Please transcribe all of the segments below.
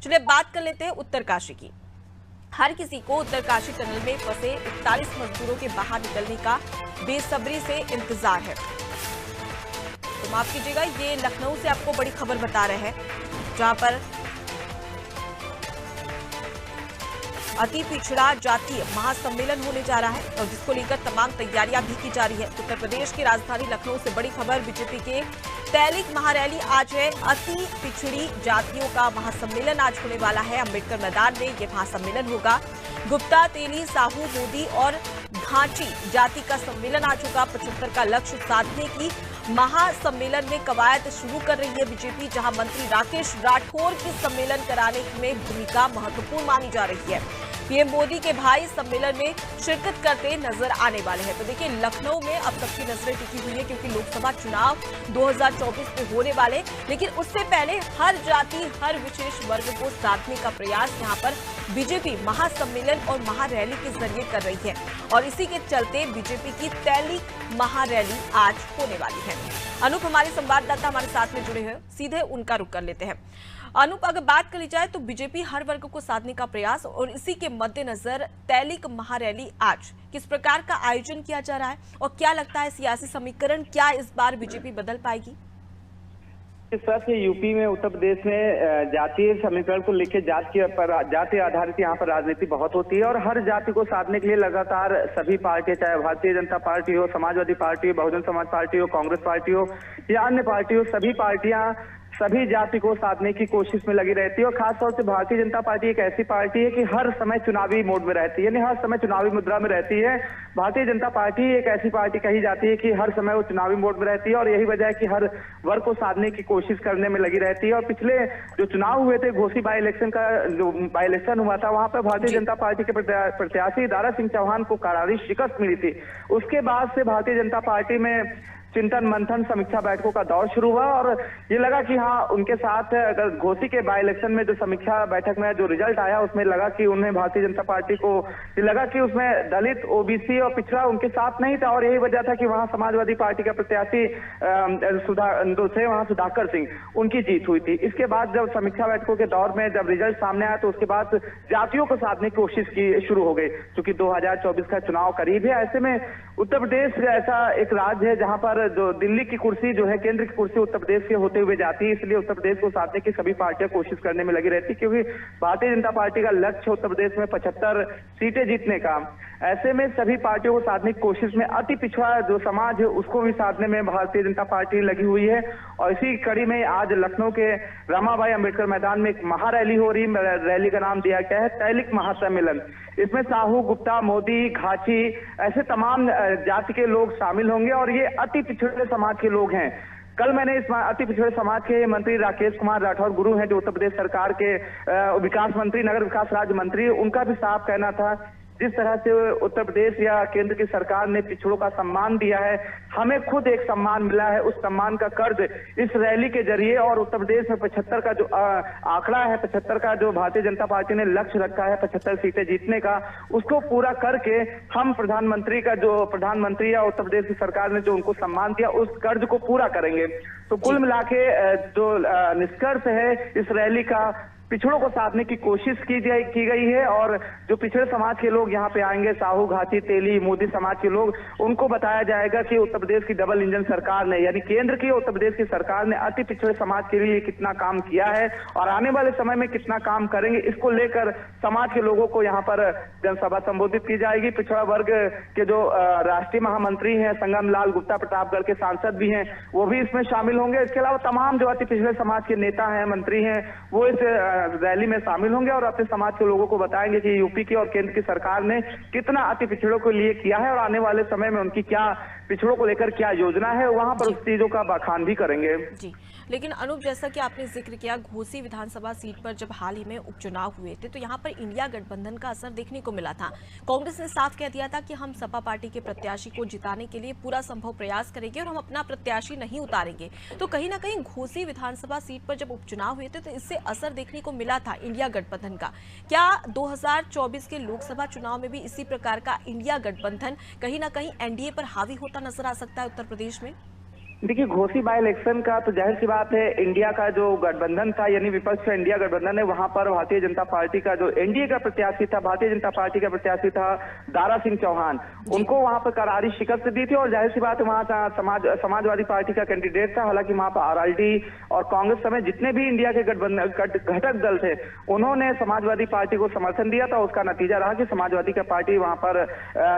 चलिए बात कर लेते हैं उत्तरकाशी की। हर किसी को उत्तरकाशी टनल में फंसे 41 मजदूरों के बाहर निकलने का बेसब्री से इंतजार है। तो माफ कीजिएगा, ये लखनऊ से आपको बड़ी खबर बता रहे हैं, जहां पर अति पिछड़ा जातीय महासम्मेलन होने जा रहा है और जिसको लेकर तमाम तैयारियां भी की जा रही है। उत्तर प्रदेश की राजधानी लखनऊ से बड़ी खबर, बीजेपी के तैलिक महारैली आज है। अति पिछड़ी जातियों का महासम्मेलन आज होने वाला है। अंबेडकर मैदान में यह महासम्मेलन होगा। गुप्ता, तेली, साहू, मोदी और घाटी जाति का सम्मेलन आज होगा। 75 का लक्ष्य साधने की महासम्मेलन में कवायद शुरू कर रही है बीजेपी, जहां मंत्री राकेश राठौर की सम्मेलन कराने में भूमिका महत्वपूर्ण मानी जा रही है। पीएम मोदी के भाई सम्मेलन में शिरकत करते नजर आने वाले हैं। तो देखिए, लखनऊ में अब सबकी नजरें टिकी हुई है क्योंकि लोकसभा चुनाव 2024 में होने वाले, लेकिन उससे पहले हर जाति हर विशेष वर्ग को साधने का प्रयास यहां पर बीजेपी महासम्मेलन और महारैली के जरिए कर रही है और इसी के चलते बीजेपी की तैलिक महारैली आज होने वाली है। अनूप हमारे संवाददाता हमारे साथ में जुड़े हैं, सीधे उनका रुख कर लेते हैं। अनूप, अगर बात करी जाए तो बीजेपी हर वर्ग को साधने का प्रयास और इसी के मद्देनजर तैलिक महारैली आज किस प्रकार का आयोजन किया जा रहा है और क्या लगता है सियासी समीकरण क्या इस बार बीजेपी बदल पाएगी? इस तरह से यूपी में, उत्तर प्रदेश में जातीय समीकरण को लेकर जाति आधारित यहाँ पर राजनीति बहुत होती है और हर जाति को साधने के लिए लगातार सभी पार्टियां, चाहे भारतीय जनता पार्टी हो, समाजवादी पार्टी हो, बहुजन समाज पार्टी हो, कांग्रेस पार्टी हो या अन्य पार्टी हो, सभी पार्टियां सभी जाति को साधने की कोशिश में लगी रहती है। और खासतौर से भारतीय जनता पार्टी एक ऐसी पार्टी है कि हर समय चुनावी मोड में रहती है, यानी हर समय चुनावी मुद्रा में रहती है। भारतीय जनता पार्टी एक ऐसी पार्टी कही जाती है कि हर समय वो चुनावी मोड में रहती है और यही वजह है कि हर वर्ग को साधने की कोशिश करने में लगी रहती है। और पिछले जो चुनाव हुए थे, घोसी बाई इलेक्शन का जो बाई इलेक्शन हुआ था, वहां पर भारतीय जनता पार्टी के प्रत्याशी दारा सिंह चौहान को करारी शिकस्त मिली थी। उसके बाद से भारतीय जनता पार्टी में चिंतन मंथन समीक्षा बैठकों का दौर शुरू हुआ और ये लगा कि हाँ, उनके साथ अगर घोसी के बाई इलेक्शन में जो समीक्षा बैठक में जो रिजल्ट आया उसमें लगा कि उन्हें भारतीय जनता पार्टी को ये लगा कि उसमें दलित, ओबीसी और पिछड़ा उनके साथ नहीं था और यही वजह था कि वहां समाजवादी पार्टी का प्रत्याशी वहां सुधाकर सिंह, उनकी जीत हुई थी। इसके बाद जब समीक्षा बैठकों के दौर में जब रिजल्ट सामने आया तो उसके बाद जातियों को साधने की कोशिश की शुरू हो गई। क्योंकि 2024 का चुनाव करीब है, ऐसे में उत्तर प्रदेश ऐसा एक राज्य है जहां पर जो दिल्ली की कुर्सी जो है, केंद्र की कुर्सी उत्तर प्रदेश के होते हुए जाती है, इसलिए उत्तर प्रदेश को साधने की सभी पार्टियां कोशिश करने में लगी रहती, क्योंकि भारतीय जनता पार्टी का लक्ष्य उत्तर प्रदेश में 75 सीटें जीतने का। ऐसे में सभी पार्टियों को साधने की कोशिश में अति पिछड़ा जो समाज है उसको भी साधने में भारतीय जनता पार्टी लगी हुई है। और इसी कड़ी में आज लखनऊ के रमाबाई अंबेडकर मैदान में एक महारैली हो रही है। रैली का नाम दिया गया है तैलिक महासम्मेलन। इसमें साहू, गुप्ता, मोदी, घाटी ऐसे तमाम जाति के लोग शामिल होंगे और ये अति पिछड़े समाज के लोग हैं। कल मैंने इस अति पिछड़े समाज के मंत्री राकेश कुमार राठौर गुरु हैं, जो उत्तर प्रदेश सरकार के विकास मंत्री, नगर विकास राज्य मंत्री, उनका भी साफ कहना था जिस तरह से उत्तर प्रदेश या केंद्र की सरकार ने पिछड़ों का सम्मान दिया है, हमें खुद एक सम्मान मिला है, उस सम्मान का कर्ज इस रैली के जरिए और उत्तर प्रदेश में 75 का जो आंकड़ा है, 75 का जो भारतीय जनता पार्टी ने लक्ष्य रखा है 75 सीटें जीतने का, उसको पूरा करके हम प्रधानमंत्री या उत्तर प्रदेश की सरकार ने जो उनको सम्मान दिया उस कर्ज को पूरा करेंगे। तो कुल मिला के जो निष्कर्ष है इस रैली का, पिछड़ों को साधने की कोशिश की गई है और जो पिछड़े समाज के लोग यहाँ पे आएंगे, साहू, घाटी, तेली, मोदी समाज के लोग, उनको बताया जाएगा कि उत्तर प्रदेश की डबल इंजन सरकार ने, यानी केंद्र की उत्तर प्रदेश की सरकार ने अति पिछड़े समाज के लिए कितना काम किया है और आने वाले समय में कितना काम करेंगे, इसको लेकर समाज के लोगों को यहाँ पर जनसभा संबोधित की जाएगी। पिछड़ा वर्ग के जो राष्ट्रीय महामंत्री हैं, संगम लाल गुप्ता प्रतापगढ़ के सांसद भी हैं, वो भी इसमें शामिल होंगे। इसके अलावा तमाम जो अति पिछड़े समाज के नेता हैं, मंत्री हैं, वो इस रैली में शामिल होंगे और अपने समाज के लोगों को बताएंगे कि यूपी की और केंद्र की सरकार ने कितना अति पिछड़ों के लिए किया है और आने वाले समय में उनकी क्या पिछड़ों को लेकर क्या योजना है, वहां पर उस चीजों का बखान भी करेंगे। जी, लेकिन अनूप, जैसा कि आपने जिक्र किया, घोसी विधानसभा सीट पर जब हाल ही में उपचुनाव हुए थे तो यहाँ पर इंडिया गठबंधन का असर देखने को मिला था। कांग्रेस ने साफ कह दिया था कि हम सपा पार्टी के प्रत्याशी को जिताने के लिए पूरा संभव प्रयास करेंगे और हम अपना प्रत्याशी नहीं उतारेंगे। तो कहीं ना कहीं घोसी विधानसभा सीट पर जब उपचुनाव हुए थे तो इससे असर देखने को मिला था इंडिया गठबंधन का। क्या 2024 के लोकसभा चुनाव में भी इसी प्रकार का इंडिया गठबंधन कहीं ना कहीं एनडीए पर हावी होता नजर आ सकता है उत्तर प्रदेश में? देखिए, घोसी बाई इलेक्शन का तो जाहिर सी बात है, इंडिया का जो गठबंधन था, यानी विपक्ष का इंडिया गठबंधन है, वहां पर भारतीय जनता पार्टी का जो एनडीए का प्रत्याशी था, भारतीय जनता पार्टी का प्रत्याशी था दारा सिंह चौहान, उनको वहां पर करारी शिकस्त दी थी। और जाहिर सी बात है, वहां समाजवादी पार्टी का कैंडिडेट था। हालांकि वहां पर आरएलडी और कांग्रेस समेत जितने भी इंडिया के गठबंधन घटक दल थे, उन्होंने समाजवादी पार्टी को समर्थन दिया था। उसका नतीजा रहा कि समाजवादी का पार्टी वहां पर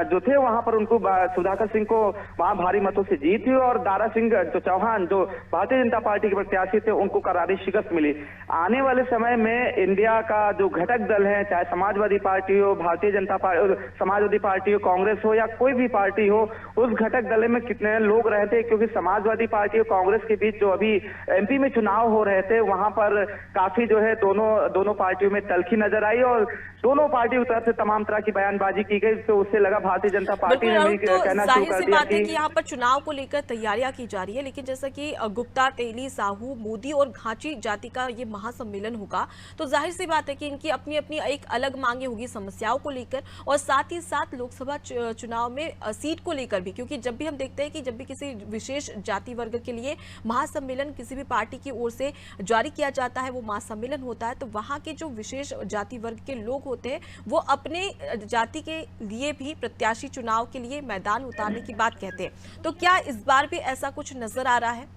जो थे, वहां पर उनको सुधाकर सिंह को वहां भारी मतों से जीत हुई और दारा सिंह जो चौहान जो भारतीय जनता पार्टी के प्रत्याशी थे, उनको करारी शिकस्त मिली। आने वाले समय में इंडिया का जो घटक दल है, चाहे समाजवादी पार्टी हो, भारतीय जनता पार्टी, समाजवादी पार्टी हो, कांग्रेस हो या कोई भी पार्टी हो, उस घटक दल में कितने लोग रहते, क्योंकि समाजवादी पार्टी और कांग्रेस के बीच जो अभी एमपी में चुनाव हो रहे थे, वहां पर काफी जो है दोनों पार्टियों में तल्खी नजर आई और दोनों पार्टियों की तरफ से तमाम तरह की बयानबाजी की गई। तो उससे लगा भारतीय जनता पार्टी ने भी कहना शुरू कर दिया कि यहाँ पर चुनाव को लेकर तैयारियां की जा रही है। लेकिन जैसा कि गुप्ता, तेली, साहू, मोदी और घाची जाति का ये महासम्मेलन होगा, तो जाहिर सी बात है कि इनकी अपनी अपनी एक अलग मांगे होगी समस्याओं को लेकर और साथ ही साथ लोकसभा चुनाव में सीट को लेकर भी। क्योंकि जब भी हम देखते हैं कि जब भी किसी विशेष जाति वर्ग के लिए महासम्मेलन किसी भी पार्टी की ओर से जारी किया जाता है, वो महासम्मेलन होता है, तो वहां के जो विशेष जाति वर्ग के लोग होते हैं, वो अपने जाति के लिए भी प्रत्याशी चुनाव के लिए मैदान उतारने की बात कहते हैं। तो क्या इस बार भी ऐसा कुछ नजर आ रहा है?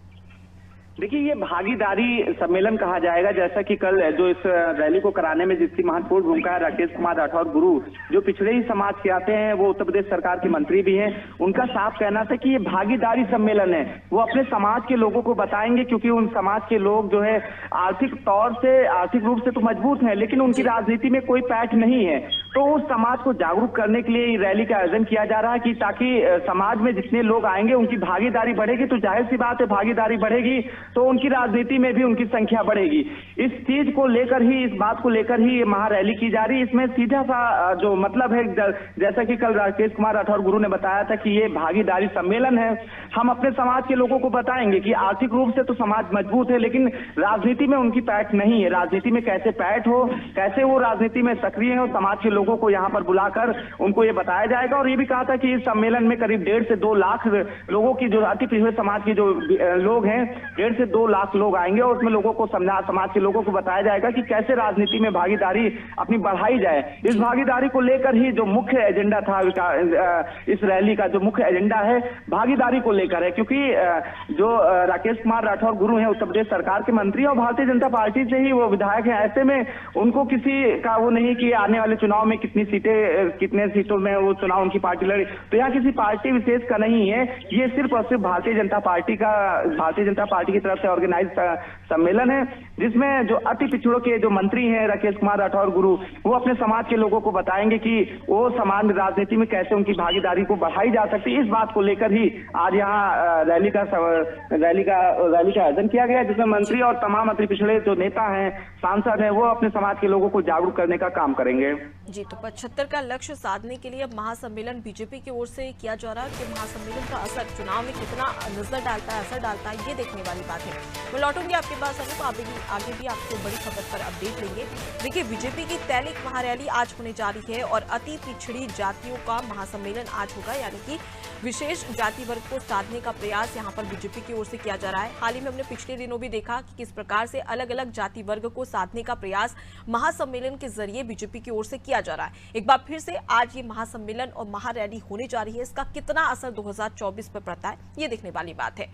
देखिए, ये भागीदारी सम्मेलन कहा जाएगा। जैसा कि कल जो इस रैली को कराने में जिसकी महत्वपूर्ण भूमिका है, राकेश कुमार राठौर गुरु, जो पिछड़े ही समाज के आते हैं, वो उत्तर प्रदेश सरकार के मंत्री भी हैं, उनका साफ कहना था कि ये भागीदारी सम्मेलन है। वो अपने समाज के लोगों को बताएंगे, क्योंकि उन समाज के लोग जो है आर्थिक तौर से, आर्थिक रूप से तो मजबूत हैं, लेकिन उनकी राजनीति में कोई पैठ नहीं है। तो उस समाज को जागरूक करने के लिए ये रैली का आयोजन किया जा रहा है कि ताकि समाज में जितने लोग आएंगे उनकी भागीदारी बढ़ेगी। तो जाहिर सी बात है, भागीदारी बढ़ेगी तो उनकी राजनीति में भी उनकी संख्या बढ़ेगी। इस चीज को लेकर ही, इस बात को लेकर ही ये महारैली की जा रही है। इसमें सीधा सा जो मतलब है, जैसा कि कल राकेश कुमार राठौर गुरु ने बताया था कि ये भागीदारी सम्मेलन है। हम अपने समाज के लोगों को बताएंगे कि आर्थिक रूप से तो समाज मजबूत है, लेकिन राजनीति में उनकी पैठ नहीं है। राजनीति में कैसे पैठ हो, कैसे वो राजनीति में सक्रिय हो, समाज के लोगों को यहाँ पर बुलाकर उनको ये बताया जाएगा। और ये भी कहा था कि इस सम्मेलन में करीब 1.5 से 2 लाख लोगों की, जो अति पिछड़े समाज के जो लोग हैं, 1.5 से 2 लाख लोग आएंगे और उसमें लोगों को समाज के लोगों को बताया जाएगा कि कैसे राजनीति में भागीदारी अपनी बढ़ाई जाए। इस भागीदारी को लेकर ही जो मुख्य एजेंडा था, इस रैली का जो मुख्य एजेंडा है भागीदारी को लेकर है। क्योंकि जो राकेश कुमार राठौर गुरु हैं, उत्तर प्रदेश सरकार के मंत्री और भारतीय जनता पार्टी से ही वो विधायक हैं, ऐसे में उनको किसी का वो नहीं कि आने वाले चुनाव में कितने सीटों में वो चुनाव उनकी पार्टी लड़े। तो यहाँ किसी पार्टी विशेष का नहीं है, ये सिर्फ और सिर्फ भारतीय जनता पार्टी की तरफ से ऑर्गेनाइज सम्मेलन है, जिसमें जो अति पिछड़ों के जो मंत्री हैं राकेश कुमार राठौर गुरु, वो अपने समाज के लोगों को बताएंगे कि वो समाज राजनीति में कैसे उनकी भागीदारी को बढ़ाई जा सकती है। इस बात को लेकर ही आज यहाँ रैली का आयोजन किया गया, जिसमें मंत्री और तमाम अति पिछड़े जो नेता हैं, सांसद हैं, वो अपने समाज के लोगों को जागरूक करने का काम करेंगे। जी, तो 75 का लक्ष्य साधने के लिए अब महासम्मेलन बीजेपी की ओर से किया जा रहा है कि महासम्मेलन का असर चुनाव में कितना नजर डालता है, असर डालता है, ये देखने वाली बात है। मैं लौटूंगी आपके पास, तो आगे भी आपको बड़ी खबर पर अपडेट लेंगे। देखिए, बीजेपी की तैलिक महारैली आज होने जा रही है और अति पिछड़ी जातियों का महासम्मेलन आज होगा, यानी कि विशेष जाति वर्ग को साधने का प्रयास यहाँ पर बीजेपी की ओर से किया जा रहा है। हाल ही में हमने पिछले दिनों भी देखा कि किस प्रकार से अलग अलग जाति वर्ग को साधने का प्रयास महासम्मेलन के जरिए बीजेपी की ओर से किया जा रहा है। एक बार फिर से आज ये महासम्मेलन और महारैली होने जा रही है, इसका कितना असर 2024 पर पड़ता है, ये देखने वाली बात है।